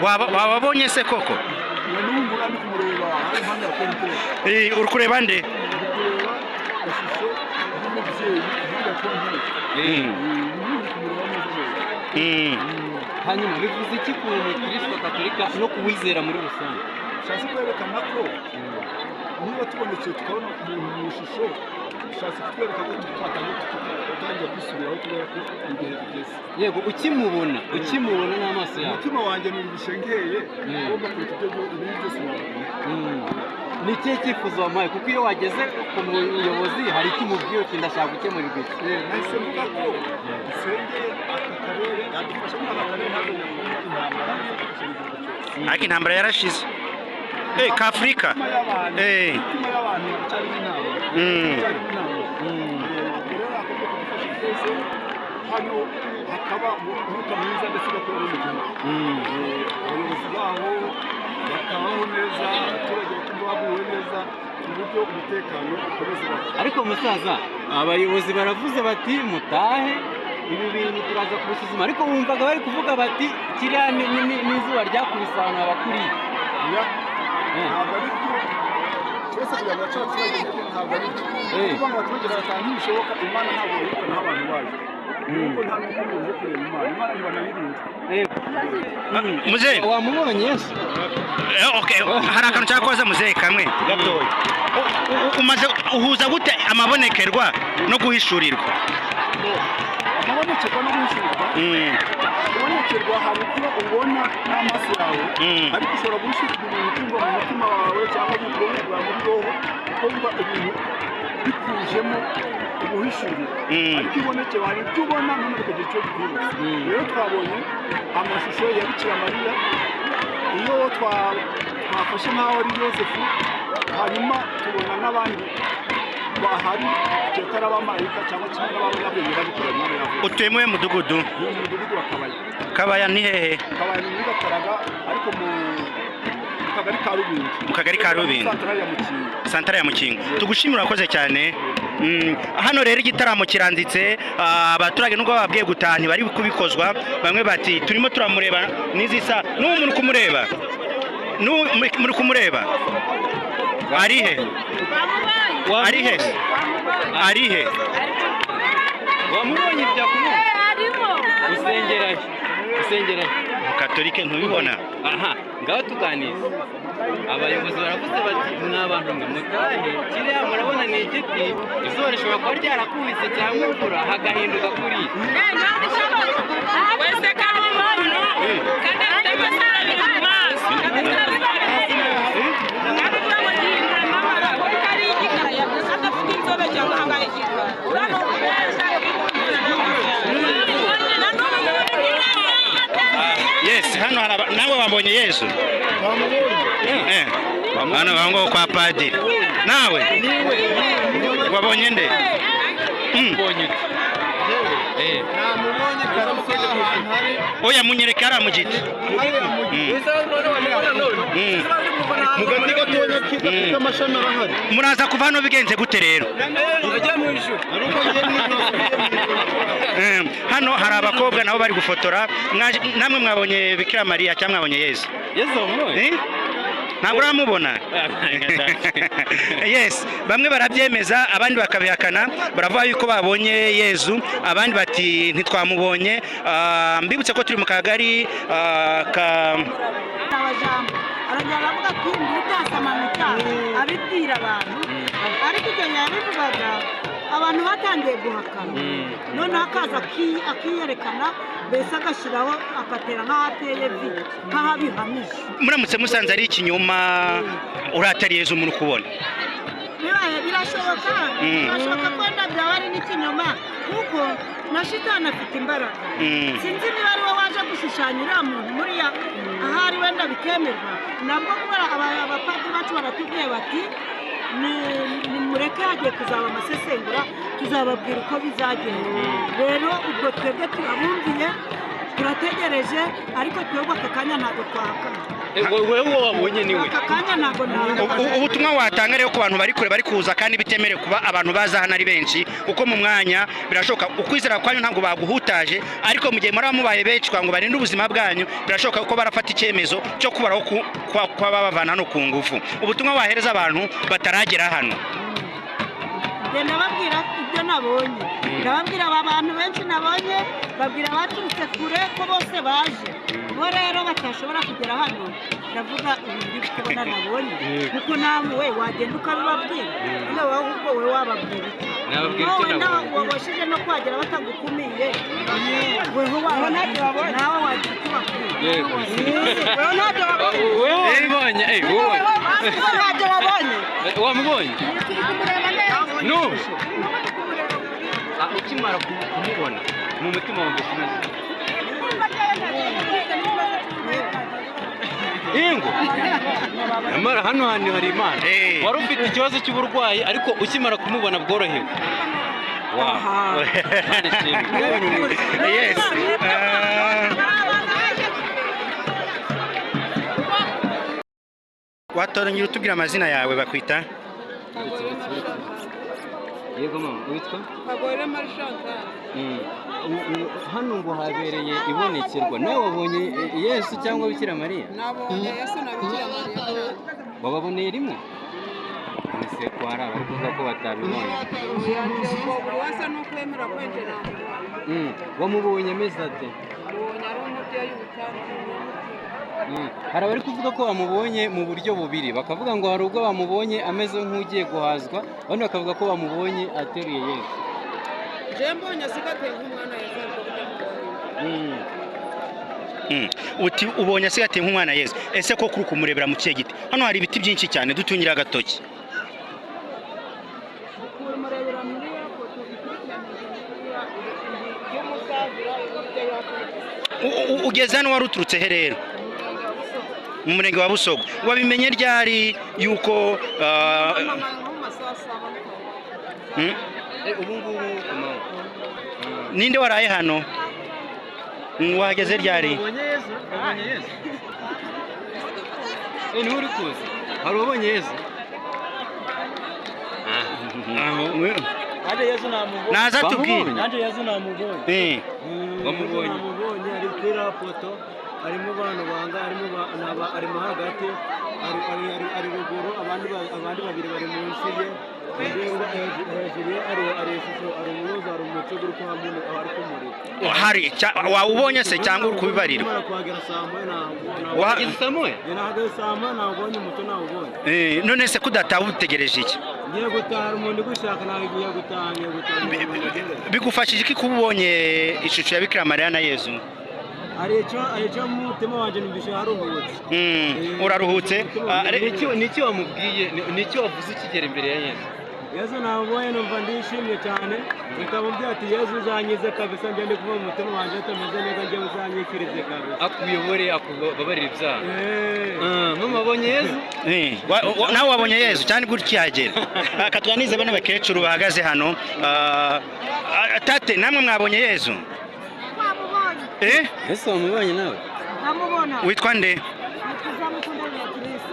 wababonye se koko uri kureba nde hanyuma bivuze iki ku mukristo katolika no kuwizera muri rusange ushatse kwerekana ko niba tubonetse tukabona umuntu mu ishusho ushatse kutwereka ko tutangiye kwisubiraho kubera ko igihe bigeze yego ukimubona n'amaso yawe umutima wanjye numvise ngeye ugomba kureka ibintu byose wabona ni ikihe cyifuzo wamuhaye kuko iyo wageze ku muyobozi hari icyo umubwiye uti ndashaka gukemurirwa iki nahise mvuga ko dusengere aka karere yadufasha muri aka karere ntabwo intambara ariko intambara yarashize k'Afurika imitima y'abantu baracyari inama hano hakaba umwuka mwiza ndetse ugakorera mu gihugu abayobozi baho bakabaho neza abaturage bakumva baguwe neza ku buryo umutekano ukomeza ariko musaza abayobozi baravuze bati mutahe ibi bintu turaza kubisuzuma ariko wumvaga bari kuvuga bati kiriya n'izuba ryakubise ahantu habakuriye ntabwo ari byo twese kugira ngo abaturage ntabwo ari byo kuvuga ngo abaturage barataha ntibishoboka imana ntabwo yirukana n'abantu bayo nuko nta n'umuntu uje kureba imana ntibanayirinda muzehe wamubonye yesu hari akantu cyangwa koza muzehe kamwe gatoya umaze uhuza gute amabonekerwa no guhishurirwa amabonekerwa no guhishurirwa kubonekerwa hari kuba ubona n'amaso yawe ariko ushobora guhishurirwa ibintu ukumva mu mutima wawe cyangwa mu bwonko bwawe muri roho ukumva ibintu bikujemo ubuhishurira ariko ibonekera hari ibyo ubona none bikagira icyo bwibutsa rero twabonye amashusho ya Bikira Mariya iyo twafashe nk'aho ari Yosefu hanyuma tubona n'abandi bahari cyangwa ari abamarayika cyangwa kimwe n'abanyabwenge babikora nyuma yaho utuye mu mudugudu wa Kabaya Kabaya ni hehe Kabaya ni Gataraga ariko mu kagari ka Rubindi santara ya Mukingo tugushimira urakoze cyane hano rero igitaramo kiranditse abaturage nubwo babwiye gutaha ntibari kubikozwa bamwe bati turimo turamureba n'izisa n'uwo muri kumureba muri kumureba arihe wamubonye byakumwe usengera Katolike ntubibona aha ngaho tuganize abayobozi baravuze bati n'abantu ngo mutahe kiriya murabona ni igiti izuba rishobora kuba ryarakubise cyangwa imvura hagahinduka kuri wese kari umuntu kandi afite amasara abiri mu maso yes hano nawe wabonye Yesu hano bango kwa padiri nawe wabonye nde mbonye oya munyereka ara mu giti mugati gatonya kidafite amashami arahari muraza kuva hano bigenze gute rero hano hari abakobwa nabo bari gufotora namwe mwabonye Bikira Mariya cyangwa mwabonye Yesu ntabwo uramubona yes bamwe barabyemeza abandi bakabihakana baravuga yuko babonye Yesu abandi bati ntitwamubonye mbibutse ko turi mu kagari ka arajya aravuga ati ndutasamana abibwira abantu ariko icyo yabivugaga abantu batangiye guhakana noneho akaza akiyerekana mbese agashyiraho agatera nk'ahateye nk'ahabihamije muramutse musanze ari ikinyoma uratari Yesu umuntu kubona birashoboka ko byaba ari n'ikinyoma kuko na shitani afite imbaraga sinzi niba ari wowe waje gushushanya uriya muntu muriya ahari wenda bikemerwa nabwo kubera abapadiri bacu baratubwiye bati nimureke hagiye kuzaba amasesengura tuzababwira uko bizagenda rero ubwo twebwe turabumviye turategereje ariko twebwe aka kanya ntabwo twahakana wowe wabonye niwe aka kanya ntabwo ntabwo ubutumwa watanga rero ku bantu bari kure bari kuza kandi bitemerewe kuba abantu baza hano ari benshi uko mu mwanya birashoboka ukwizera kwanyu ntabwo baguhutaje ariko mu gihe muri mubaye benshi ngo barinde ubuzima bwanyu birashoboka ko barafata icyemezo cyo kubaraho kwa babavana hano ku ngufu ubutumwa wahereza abantu bataragera hano ndababwira ibyo nabonye ndababwira aba bantu benshi nabonye babwira abaturutse kure ko bose baje bo rero batashobora kugera hano ndavuga ibintu kubona nabonye kuko nawe wagenda ukabibabwira niba ahubwo we wababwira wabashije no kwagera batagukumiye weho nawe wagira icyo bakubwira weho ntabyo wabonye ntabyo wabonye wamubonye n'ubu ukimara kumubona mu mutima wawe ukomeze ingo nyamara hano hantu hari imana wari ufite ikibazo cy'uburwayi ariko ukimara kumubona bworohewe yes watoranyira utubwira amazina yawe bakwita yego mama witwa Bagore Marshaka. hano ngo habereye ibonekerwa nawe wabonye Yesu cyangwa Bikira Mariya Nabonye Yesu na Bikira Mariya. wababoneye rimwe ese ko hari abari kuvuga ko batabibonye Buri wese ni ukwemera kwinjira mu Rwanda. wamubonye ameze ate Ubonye ari umubyeyi w'ubutane. hari abari kuvuga ko bamubonye mu buryo bubiri bakavuga ngo hari ubwo bamubonye ameze nk'ugiye guhazwa abandi bakavuga ko bamubonye ateruye Yesu Je mbonye asigatiye nk'umwana Yesu. uti ubonye asigatiye nk'umwana Yesu ese ko kuri kumurebera mu kiye giti hano hari ibiti byinshi cyane dutungira agatoki Kumurebera muri ya foto y'umusazira y'umubyeyi wa ugeze hano wari uturutse he rero mu murenge wa Busogo wabimenye ryari yuko ubu ngubu ninde waraye hano wageze ryari wabonye Yesu niwe uri kuza hari uwabonye Yesu Anje Yesu namubonye. naza tubwire Anje Yesu namubonye. wamubonye Ari kuri foto arimo abantu banga arimo hagati ari ruguru abandi babiri bari munsi ye hejuru ye ari ishusho ari umuroza ari umuco guri ko hamwe ari kumurika hari wawubonye se cyangwa uri kubibarira kwagera samwe wahageze samuwe nahageze samwe nabonye umuco nawubonye none se kudataha utegereje iki ngiye gutaha umuntu gushaka nagiye gutaha bigufashije iki kuba ubonye ishusho ya Bikira Mariya na Yesu arico mu mutima wanje numvise haruhutse uraruhutse niki wamubwiye niki wavuze ukigera imbere ya Yesu Yesu namubonye numva ndishimye cyane bikamubwira ati Yesu uzanyize kabisa njye ndi kuva mu mutima wanje atameze neza njye uzanyikirize kabisa akuyobore akubabarira ibyaha mama wabonye Yesu nawe wabonye Yesu cyane gutya katwanize bano bakecuru bahagaze hano tate namwe mwabonye Yesu Yesu wamubonye nawe ntamubona witwa nde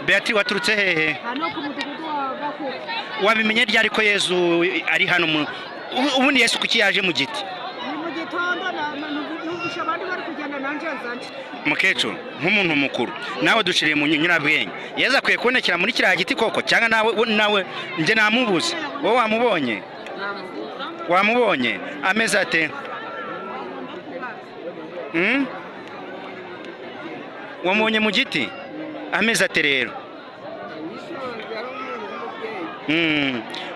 Beatrice waturutse hehe hano ku mudugudu wa Gakuku wabimenye ryari ko Yesu ari hano ubundi Yesu kuki yaje mu giti ni mu gitondo numvisha abandi bari kugenda nanjye nzanje mukecuru nk'umuntu mukuru nawe dushiriye mu nyurabwenge Yesu akwiye kubonekera muri kiriya giti koko cyangwa nawe njye namubuze wowe wamubonye ameze ate wamubonye mu giti ameze ate rero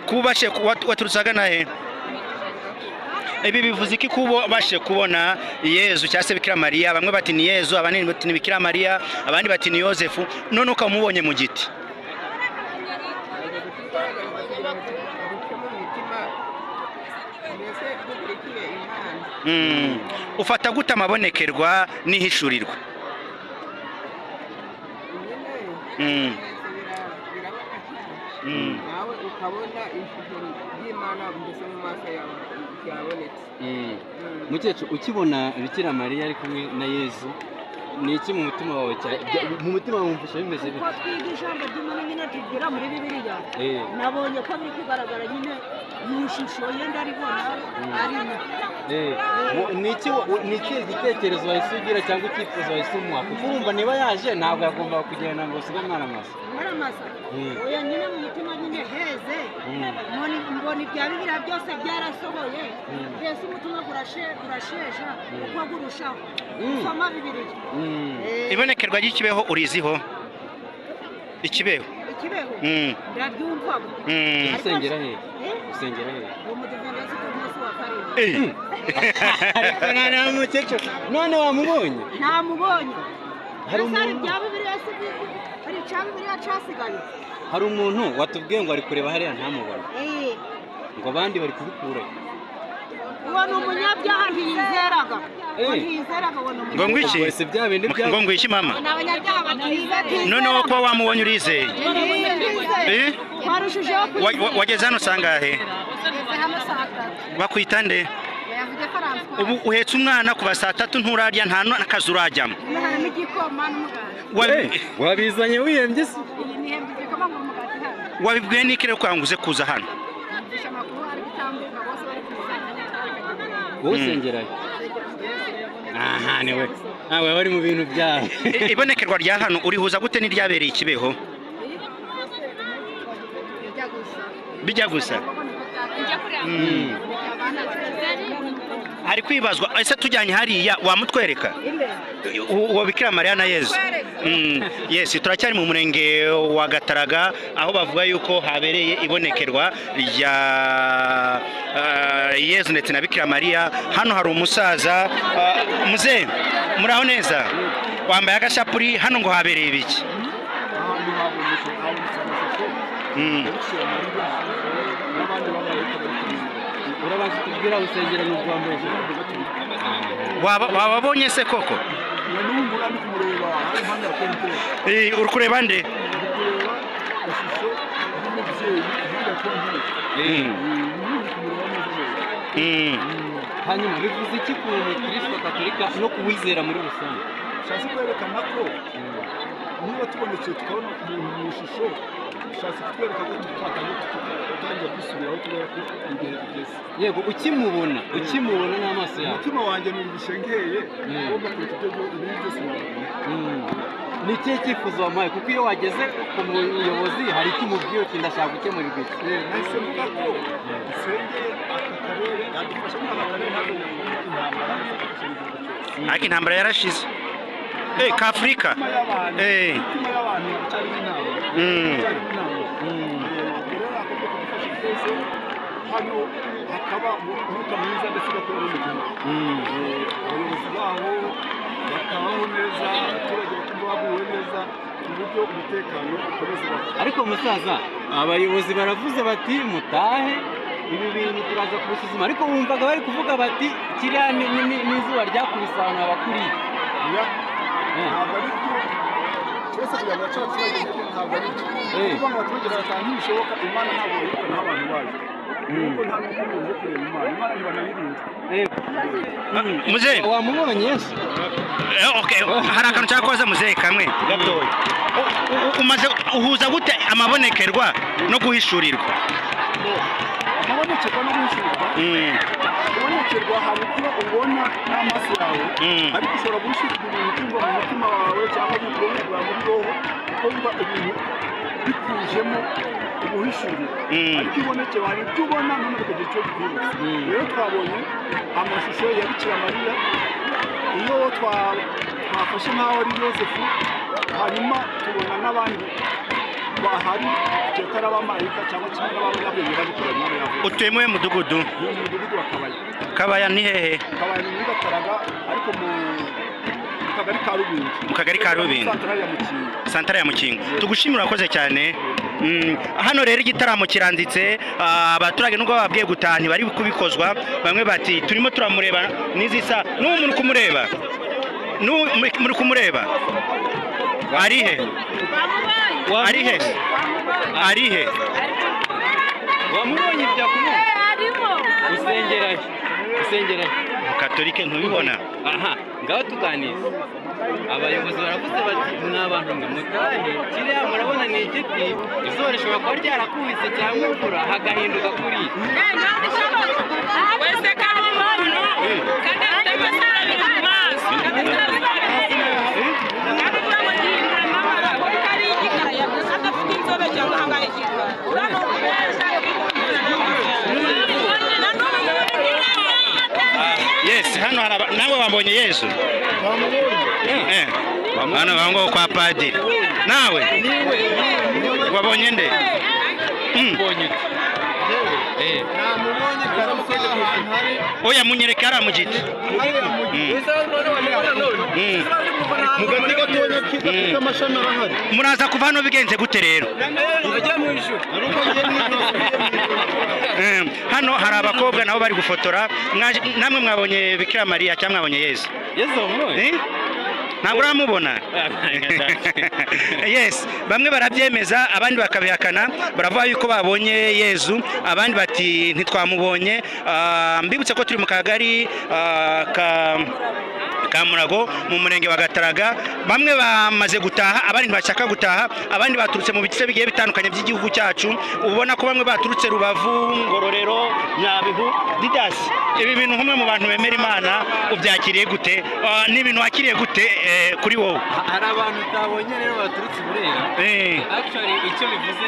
kubashe waturutse agana he ibi bivuze iki kuba bashe kubona Yesu cyangwa se Bikira Mariya bamwe bati ni Yesu abandi bati ni Bikira Mariya abandi bati ni Yosefu none ukamubonye mu giti ufata gute amabonekerwa n'ihishurirwa nawe ukabona ishusho y'Imana mbese mu maso yawe yabonetse mukecuru ukibona Bikira Mariya ari kumwe na Yesu ni iki mu mutima wawe mu mutima wawe wumvisha bimeze kuko twiga ijambo ry'Imana nyine tubwira muri Bibiliya nabonye ko biri kugaragara nyine mu ishusho yenda aribona arimo ni ikihe gitekerezo wahise ugira cyangwa icyifuzo wahise umuha kuko urumva niba yaje ntabwo yagombaga kugenda ngo usige mwaramasa oya nyine mu mutima nyine heze mbona ibya Bibiliya byose byarasohoye mbese umutima urashesha uko gurushaho usoma Bibiliya ibonekerwa ry'ikibeho uriziho ikibeho ndaryumvaga usengera he usengera he umudivendezi ku munsi wa karindwi ariko nta mukecuru none wamubonye namubonye hari ibya Bibiliya hari icya Bibiliya cyasigaye hari umuntu watubwiye ngo ari kureba hariya ntamubone ngo abandi bari kubikura uwo ni umunyabyaha ntiyizeraga ngo ngwiki ngo ngwiki mama noneho ko wamubonye urizeye wageze hano sangahe bakwita nde ubu uhetse umwana kuva saa 3 nturarya nta n'akazi urajyamo wabizanye wiyembye se wabibwiye n'iki rero kwanguze kuza hano usengera aha niwe nawe bari mu bintu byawe ibonekerwa rya hano urihuza gute n'iryabereye ikibeho bijya gusa hari kwibazwa ese tujyanye hariya wamutwereka uwo Bikira Mariya na Yezu yes turacyari mu murenge wa Gataraga aho bavuga yuko habereye ibonekerwa rya Yezu ndetse na Bikira Mariya hano hari umusaza muze muraho neza wambaye agashapuri hano ngo habereye ibiki urabanza tubwira usengera n'ubwo wambaye wababonye se koko uri kureba nde hanyuma bivuze iki ku mukristo katolika no kuwizera muri rusange bishatse kwerekana ko niba tubonetse tukabona umuntu mu ishusho bishatse kutwereka ko tutangiye kwisubiraho kubera ko igihe tugeze yego ukimubona n'amaso yawe umutima wanjye numvise ngeye ugomba kuruta ibindi byose wabona ni ikihe cyifuzo wamuhaye kuko iyo wageze ku muyobozi hari icyo umubwiye uti ndashaka gukemura ibyo nahise mvuga ko dusengere aka karere yadufasha muri aka karere ntabwo intambara ariko intambara yarashize ka Afurika imitima y'abantu baracyari inama hano hakaba umwuka mwiza ndetse ugakorera mu gihugu abayobozi baho bakabaho neza abaturage bakumva baguwe neza ku buryo umutekano ukomeza ariko musaza abayobozi baravuze bati mutahe ibi bintu turaza kubisuzuma ariko wumvaga bari kuvuga bati kiriya n'izuba ryakubise ahantu abakuriye ntabwo ari byo twese kugira ngo abaturage ntabwo ari byo kuvuga ngo abaturage barataha ntibishoboka imana ntabwo yirukana abantu bayo nuko nta n'umuntu uje kureba imana ntibanayirinda muzehe wamubonye yesu hari akantu cyangwa koza muzehe kamwe gatoya umaze uhuza gute amabonekerwa no guhishurirwa amabonekerwa no guhishurirwa kubonekerwa hari kuba ubona n'amaso yawe ariko ushobora guhishurirwa ibintu ukumva mu mutima wawe cyangwa mu bwonko bwawe muri roho ukumva ibintu bikujemo ubuhishuriro ariko ibonekera hari ibyo ubona none bikagira icyo bibwira rero twabonye amashusho ya Bikira Mariya iyo twafashe nk'aho ari Yosefu hanyuma tubona n'abandi bahari cyangwa ari abamarayika cyangwa kimwe n'abanyabwenge babikora nyuma yaho utuye mu mudugudu mu mudugudu wa Kabaya ni hehe Kabaya ni muri Gataraga ariko mu kagari ka Rubindi mu kagari ka Rubindi santara ya Mukingo tugushimira urakoze cyane hano rero igitaramo kiranditse abaturage nubwo babwiye gutaha ntibari kubikozwa bamwe bati turimo turamureba n'izisa n'uwo muri kumureba muri kumureba arihe arihe arihe wamubonye byakumwe usengera katolike ntubibona aha ngaho tuganiriza abayobozi baravuze bati mw'abantu mwe mutahe kiriya murabona ni igiti izuba rishobora kuba ryarakubise cyangwa imvura hagahinduka kuri wese kari umuntu kadafite amasaro abiri mu maso Yes, hano nawe wabonye Yesu? Hano bango kwa padiri. Nawe? Wabonye nde? mbonye Oya munyereka ara mu giti. mugati gatonya kidafite amashami arahari. Muraza kuva hano bigenze gute rero? Hano hari abakobwa nabo bari gufotora. Namwe mwabonye Bikira Mariya cyangwa mwabonye Yesu? Yesu wamubonye? Ntabwo uramubona? Yes, bamwe barabyemeza abandi bakabihakana, baravuga yuko babonye Yesu, abandi bati ntitwamubonye. Mbibutse ko turi mu kagari ka Murago mu murenge wa Gataraga. Bamwe bamaze gutaha, abandi bashaka gutaha, abandi baturutse mu bice bigiye bitandukanye by'igihugu cyacu. Ubona ko bamwe baturutse Rubavu, Ngororero, Nyabihu, Didas. Ibi bintu nk'umwe mu bantu bemera Imana ubyakiriye gute? Ni ibintu wakiriye gute kuri wowe? Hari abantu utabonye rero baturutse Burera. Actually icyo bivuze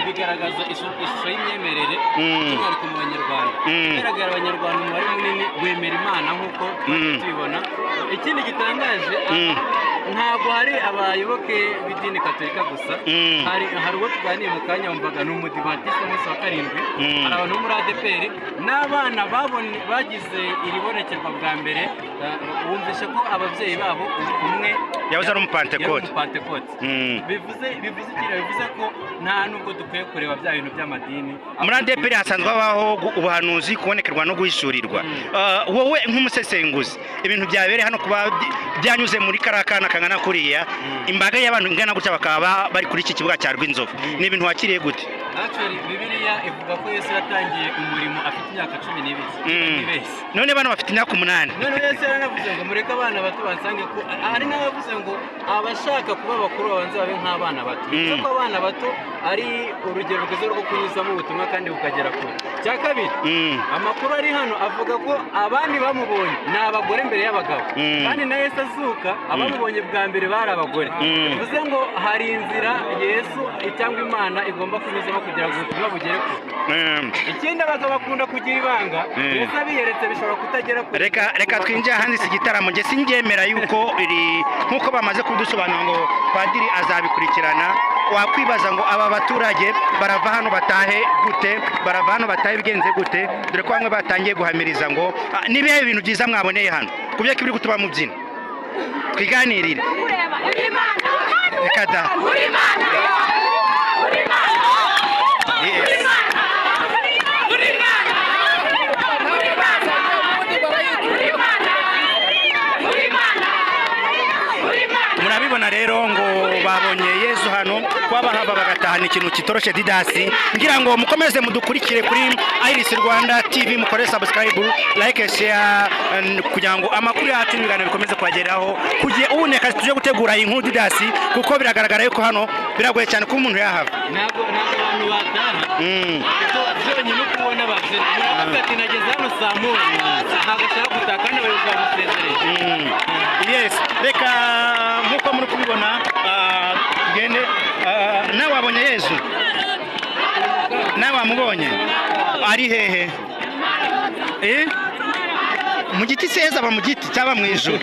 bigaragaza ishusho y'imyemerere y'umwihariko mu Banyarwanda. Bigaragara Abanyarwanda umubare munini wemera Imana nk'uko tubibona. Ikindi gitangaje ntabwo hari abayoboke b'idini Katolika gusa, hari uwo tuganiye mu kanya wumvaga ni umudivantiste umunsi wa karindwi, hari abantu bo muri ADPR n'abana bagize iri bonekerwa bwa mbere, wumvishe ko ababyeyi babo umwe yahoze ari umupantekote. bivuze ko nta nubwo dukwiye kureba bya bintu by'amadini. Muri ADPR hasanzwe habaho ubuhanuzi, kubonekerwa no guhishurirwa. Wowe nk'umusesenguzi, ibintu byabereye hano kuba byanyuze muri karakana kangana kuriya, imbaga y'abantu ingana gutya bakaba bari kuri iki kibuga cya Rwinzovu, ni ibintu wakiriye gute? Actually Bibiliya ivuga ko Yesu yatangiye umurimo afite imyaka 12. None bana bafite imyaka 8. None Yesu yaravuze ngo mureke abana bato basange ko ari n'abavuze ngo abashaka kuba bakuru babanze babe nk'abana bato. Kuko abana bato ari urugero rwiza rwo kunyuzamo ubutumwa kandi bukagera kure. Cya kabiri, amakuru ari hano avuga ko abandi bamubonye ni abagore mbere y'abagabo, kandi na Yesu azuka abamubonye bwa mbere bari abagore. Bivuze ngo hari inzira Yesu cyangwa Imana igomba kunyuzamo kugira ngo ubutumwa bugere kure. Ikindi abagabo bakunda kugira ibanga, Yesu abiyeretse bishobora kutagera kure. Reka twinjire ahandi si gitaramo, nge singemera yuko iri nkuko bamaze kudusobanura ngo padiri azabikurikirana. Wakwibaza ngo aba baturage barava hano batahe gute, barava hano batahe bigenze gute, dore ko bamwe batangiye guhamiriza ngo nibihe ibintu byiza mwaboneye hano kubyo kibiri gutuma mubyina. Twiganirire. Reka da. Murabibona rero ngo babonye Yesu hano, kwa bahava bagatahana ikintu kitoroshe Didasi. Ngira ngo mukomeze mudukurikire kuri Iris Rwanda TV, mukore subscribe, like, share kugira ngo amakuru yacu n'ibigano bikomeze kwageraho kugiye uboneka tuje gutegura inkuru Didasi, kuko biragaragara yuko hano biragoye cyane ko umuntu yahava. Ntabwo abantu bataha. Byonyine no kubona bazira. Murabafite nageze hano saa moya. Ntabwo ashaka gutaha kandi abayobozi bamusezereje. Yes, reka nkuko muri kubibona gende nawe wabonye Yesu? Nawe wamubonye? Ari hehe? Mu giti seza aba mu giti cyaba mu ijuru?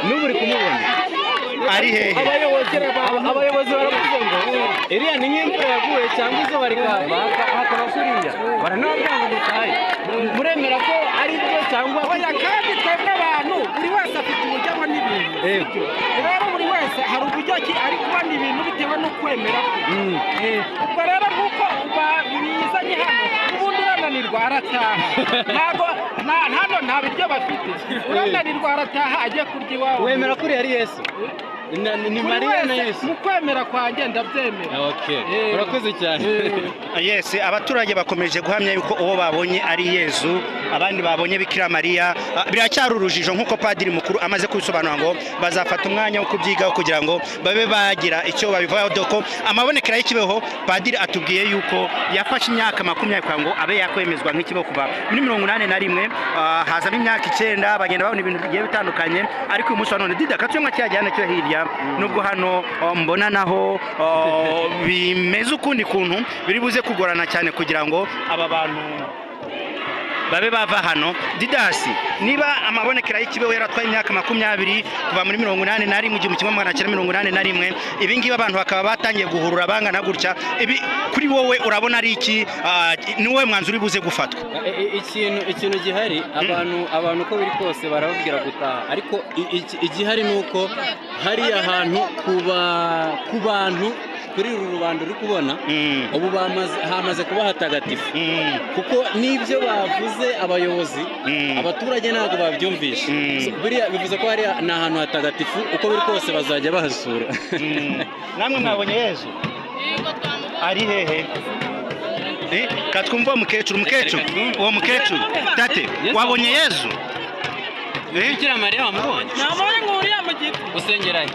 N'ubu uri kumubona? Ari hehe? Abayobozi baravuze ngo iriya ni nk'imvura yaguye cyangwa izuba rikava hakaba kuriya, baranabwira ngo mutahe. Muremera ko ari byo cyangwa oya? Kandi twebwe abantu buri wese afite uburyo abona ibintu. Rero buri wese hari uburyo ari kubona ibintu bitewe no kwemera kwe. Ubwo rero nk'uko bizanye hano ubundi urananirwa arataha. Hano nta biryo bafite, urananirwa arataha ajya kurya iwawe. wemera ko uriya ari Yesu? ni Mariya na Yesu. mu kwemera kwanjye ndabyemera. Okay, urakoze cyane. Yes, abaturage bakomeje guhamya yuko uwo babonye ari Yesu, abandi babonye Bikira Mariya. Biracyari urujijo nk'uko padiri mukuru amaze kubisobanura ngo bazafata umwanya wo kubyigaho kugira ngo babe bagira icyo babivaho, doko amabonekera y'ikibeho. Padiri atubwiye yuko yafashe imyaka 20 kugira ngo abe yakwemezwa nk'ikibeho kuva muri 81, hazamo imyaka 9 bagenda babona ibintu bigiye bitandukanye, ariko uyu munsi wa none Dida katumwa cyajyana cyo hirya, nubwo hano mbona naho bimeze ukundi kuntu biri buze kugorana cyane kugira ngo aba bantu babe bava hano. Didasi, niba amabonekera y'ikibeho yaratwaye imyaka 20 kuva muri 81 mu 1981, ibi ngibi abantu bakaba batangiye guhurura bangana gutya, ibi kuri wowe urabona ari iki? Ni wowe mwanzuro buze gufatwa? Ikintu gihari, abantu uko biri kose barababwira gutaha, ariko igihari nuko hari ahantu ku bantu kuri uru rubanda uri kubona ubu hamaze kuba hatagatifu, kuko n'ibyo bavuze abayobozi abaturage ntabwo babyumvisha. Biriya bivuze ko hari n'ahantu hatagatifu, uko biri kose bazajya bahasura. Namwe mwabonye Yesu ari hehe? Katwumva umukecuru, uwo mukecuru tate, wabonye Yesu? Bikira Mariya wamubonye? Nabonye nkuriya mu giti. Usengerahe?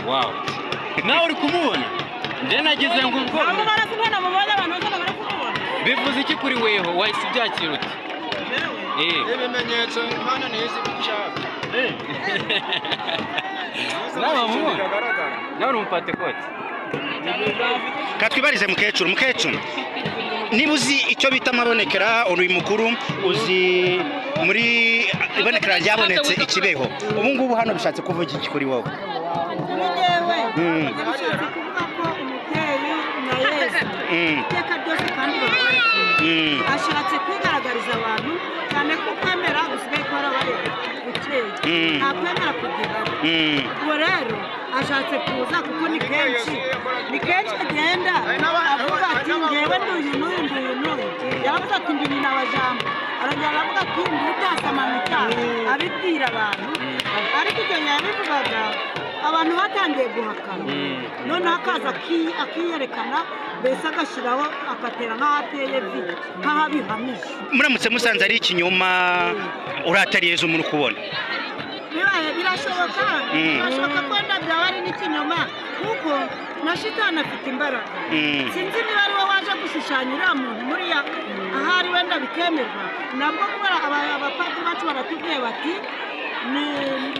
Wow. Nawe uri kumubona? Nje nagize ngo ubwo. Bivuze iki kuri weho? Wahise ubyakira uti? Ibimenyetso Imana n'izi bishaka. Nawe wamubona? Nawe uri umupatekote? Katwibarize mukecuru, niba uzi icyo bita amabonekera, uri mukuru, uzi muri ibonekera ryabonetse ikibeho, ubu ngubu hano bishatse kuvuga iki kuri wowe? Bishatse kuvuga ko umubyeyi na Yesu iteka ryose kandi ashatse kwigaragariza abantu cyane ko kwemera gusigaye kwarabaye gukeye, nta kwemera kugira. Ubwo rero ashatse kuza kuko ni kenshi agenda avuga ati ngewe n'uyu yaravuze ati ndi nyina wa Jambo, arongera aravuga ati ndutasamana icyaha, abibwira abantu. Ariko ibyo yabivugaga abantu batangiye guhakana, noneho akaza akiyerekana, mbese agashyiraho agatera nk'ahateye nk'ahabihamije. Muramutse musanze ari ikinyoma uratari Yesu umuntu kubona? Birashoboka ko byaba ari n'ikinyoma, kuko na shitani afite imbaraga. Sinzi niba ari wowe waje gushushanya uriya muntu muriya ahari wenda bikemerwa, nabwo kubera abapadiri bacu baratubwiye bati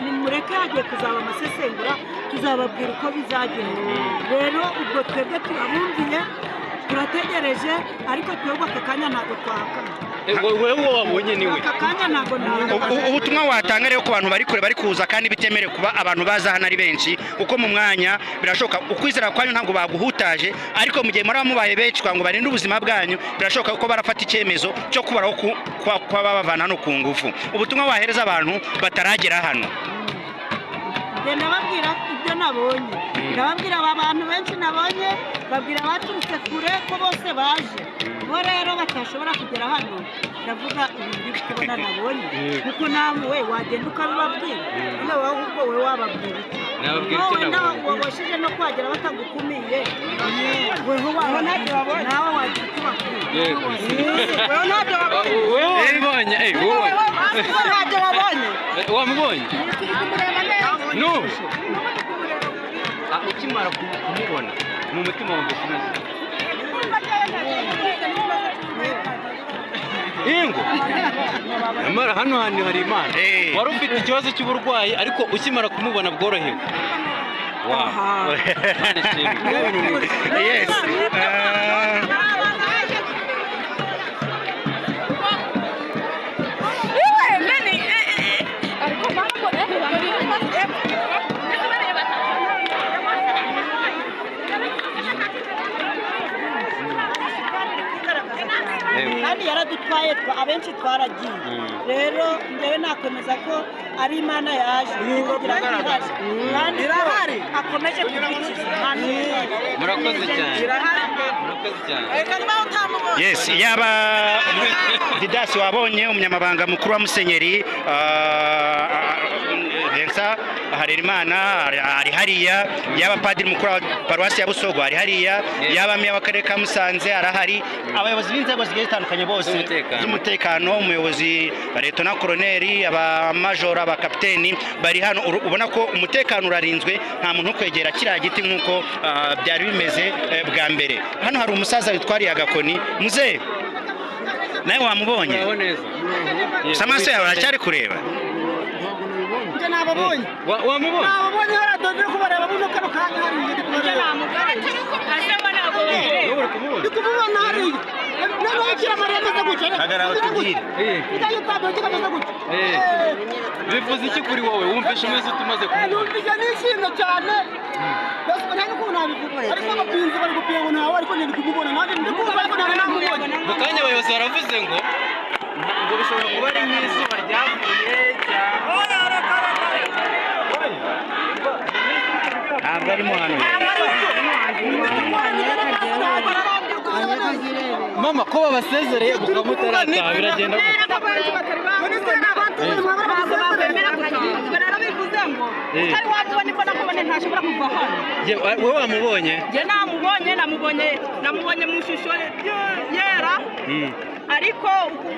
nimureke hagiye kuzaba amasesengura, tuzababwira uko bizagenda. Rero ubwo twebwe turabumviye, turategereje, ariko twebwe aka kanya ntabwo twahakana. Wewe wabonye niwe? Aka kanya ntabwo nahakana. Ubutumwa watanga rero ku bantu bari kure bari kuza kandi bitemerewe kuba abantu baza hano ari benshi, uko mu mwanya birashoboka ukwizera kwanyu ntabwo baguhutaje, ariko mu gihe muri mubaye benshi ngo barinde ubuzima bwanyu, birashoboka ko barafata icyemezo cyo kubaraho kwa babavana no ku ngufu. Ubutumwa wahereza abantu bataragera hano? Ndababwira ibyo nabonye, ndababwira aba bantu benshi nabonye, babwira abaturutse kure ko bose baje, bo rero batashobora kugera hano. Ndavuga ibintu kubona nabonye, kuko nawe wagenda ukabibabwira, nawe ahubwo we wababwira iki? Wabashije no kwagera batagukumiye, weho nawe wagira icyo bakubwira. Weho ntabyo wabonye? Ntabyo wabonye? Wamubonye? N'ubu ukimara kumubona mu mutima wawe ukomeze ingo nyamara hano hantu hari Imana. Wari ufite ikibazo cy'uburwayi, ariko ukimara kumubona bworohewe. Yes. kandi yaradutwaye abenshi twaragiye. Rero ngewe nakomeza ko ari Imana yaje kugira ngo ihari, kandi irahari akomeje kudukiza. Murakoze cyane. Yes, yaba Didasi wabonye umunyamabanga mukuru wa Musenyeri Vincent Harerimana ari hariya, yaba padiri mukuru wa paruwasi ya Busogo ari hariya, yaba meya w'akarere ka Musanze arahari, abayobozi b'inzego zigiye zitandukanye bose z'umutekano, umuyobozi Letona Koloneli, abamajoro, abakapiteni bari hano. Ubona ko umutekano urarinzwe, nta muntu kwegera kiriya giti nk'uko byari bimeze bwa mbere. Hano hari umusaza witwariye agakoni. Muzehe nawe wamubonye? Gusa amaso yawe aracyari kureba? Njye nababonye. Wamubonye? Nababonye haradoze kubareba buno kano kanya hariya ndi kubareba. Ndi kumubona hariya. Noneho Bikira Mariya ameze gutya. Hagarara utubwire. Ijyayo padiri kigameze gutya. Bivuze iki kuri wowe? Wumvishe umeze utumaze kumubona? Numvise nishimye cyane. Bose ntabwo uko nabivuga. Ariko abapinzi bari gupinga ngo ntawe ariko ndi kumubona. Nanjye ndi kumubona ariko ntabwo namubonye. Mu kanya abayobozi baravuze ngo bishobora kuba ari nk'izuba ryavuye cyangwa ntabwo arimo hano. mama ko babasezereye mukamutarataha biragenda wowe wamubonye? Njye namubonye mu ishusho yera, ariko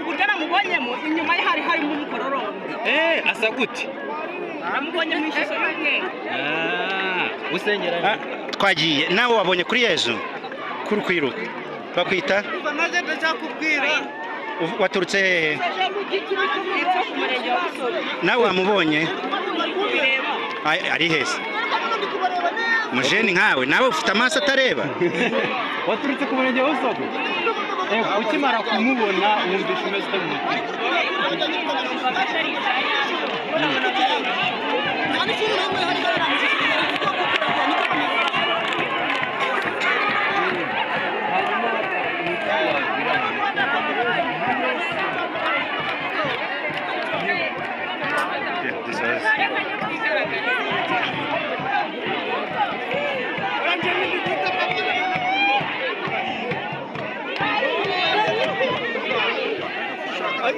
uburyo namubonyemo inyuma ye hari harimo umukororombya. Asa gute? Namubonye mu ishusho y'umweru. Usengera Twagiye nawe wabonye kuri Yezu kuri kwiruka bakwita Maze ndakubwira. waturutse hehe? Ku murenge wa Busogo. Nawe wamubonye? Ari hese mujeni nkawe nawe ufite amaso atareba? waturutse ku murenge wa Busogo? Ukimara kumubona wumvishe umeze ute mu mutima? Ay,